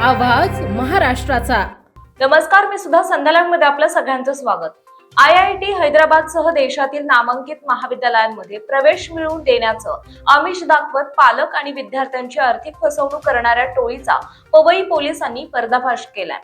आवाज महाराष्ट्राचा। नमस्कार, मी सुद्धा संध्याकाळमध्ये आपलं सगळ्यांचं स्वागत। IIT हैदराबाद सह देशातील नामांकित महाविद्यालयांमध्ये प्रवेश मिळवून देण्याचं आमिष दाखवत पालक आणि विद्यार्थ्यांची आर्थिक फसवणूक करणाऱ्या टोळीचा पवई पोलिसांनी पर्दाफाश केलाय।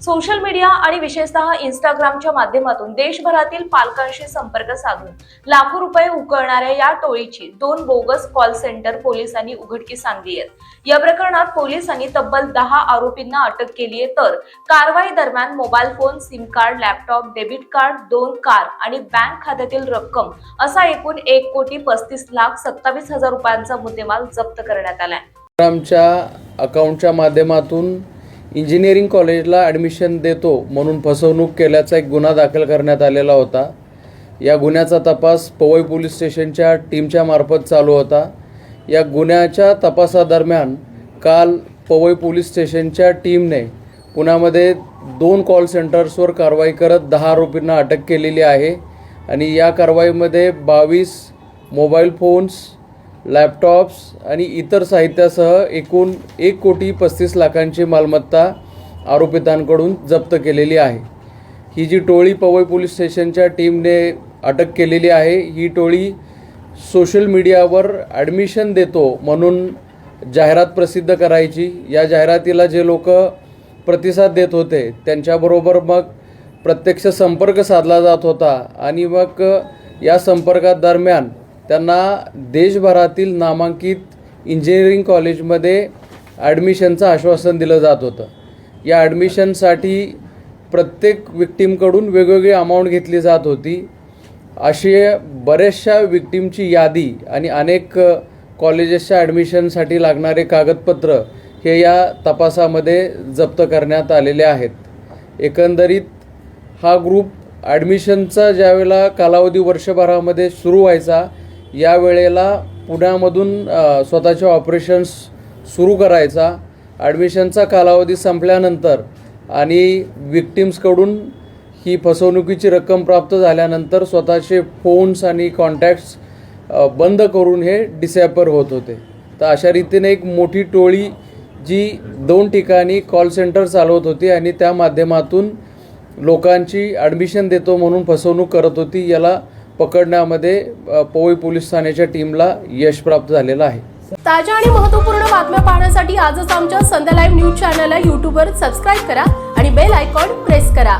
सोशल मीडिया आणि विशेषतः इंस्टाग्रामच्या माध्यमातून देशभरातील पालकांशी संपर्क साधून लाखो रुपये उकळणाऱ्या या टोळीची 2 बोगस कॉल सेंटर पोलिसांनी उघडकीस आणली आहेत। या प्रकरणात पोलिसांनी तब्बल 10 आरोपींना अटक केली आहे, तर कारवाई दरम्यान mobile phone, SIM card, laptop, debit card, 2 car आणि बँक खात्यातील रक्कम असा एकूण 1,27,27,000 रुपयांचा मुद्देमाल जप्त करण्यात आलाय। आमच्या अकाउंटच्या माध्यमातून इंजिनिअरिंग कॉलेजला ॲडमिशन देतो म्हणून फसवणूक केल्याचा एक गुन्हा दाखल करण्यात आलेला होता। या गुन्ह्याचा तपास पवई पोलीस स्टेशनच्या टीमच्या मार्फत चालू होता। या गुन्ह्याच्या तपासादरम्यान काल पवई पोलीस स्टेशनच्या टीमने पुण्यामध्ये 2 कॉल सेंटर्सवर कारवाई करत 10 आरोपींना अटक केलेली आहे आणि या कारवाईमध्ये 22 मोबाईल फोन्स, लॅपटॉप्स आणि इतर साहित्यासह एकूण 1,35,00,000ची मालमत्ता आरोपितांकडून जप्त केलेली आहे। ही जी टोळी पवई पोलीस स्टेशनच्या टीमने अटक केलेली आहे, ही टोळी सोशल मीडियावर ॲडमिशन देतो म्हणून जाहिरात प्रसिद्ध करायची। या जाहिरातीला जे लोक प्रतिसाद देत होते त्यांच्याबरोबर मग प्रत्यक्ष संपर्क साधला जात होता आणि मग या संपर्कादरम्यान त्यांना देशभरातील नामांकित इंजिनिअरिंग कॉलेजमध्ये ॲडमिशनचं आश्वासन दिलं जात होतं। या ॲडमिशनसाठी प्रत्येक विक्टीमकडून वेगवेगळी अमाऊंट घेतली जात होती। अशी बऱ्याचशा विक्टीमची यादी आणि अनेक कॉलेजेसच्या ॲडमिशनसाठी लागणारे कागदपत्र हे या तपासामध्ये जप्त करण्यात आलेले आहेत। एकंदरीत हा ग्रुप ॲडमिशनचा ज्यावेळेला कालावधी वर्षभरामध्ये सुरू व्हायचा, या वेळेला पुण्यामधून स्वतःचे ऑपरेशन्स सुरू करायचा। ॲडमिशनचा कालावधी संपल्यानंतर आणि विक्टिम्सकडून ही फसवणुकीची रक्कम प्राप्त झाल्यानंतर स्वतःचे फोन्स आणि कॉन्टॅक्ट्स बंद करून हे डिसॅपर होत होते। तर अशा रीतीने एक मोठी टोळी जी 2 ठिकाणी कॉल सेंटर चालवत होती आणि त्या माध्यमातून लोकांची ॲडमिशन देतो म्हणून फसवणूक करत होती, याला पकडण्यामध्ये पवई पोलीस ठाण्याच्या टीमला यश प्राप्त झालेलं आहे। ताज्या आणि महत्त्वपूर्ण बातम्या पाहण्यासाठी आजच आमच्या संध्या लाईव्ह न्यूज चॅनलला YouTubeवर सबस्क्राईब करा आणि बेल आयकॉन प्रेस करा।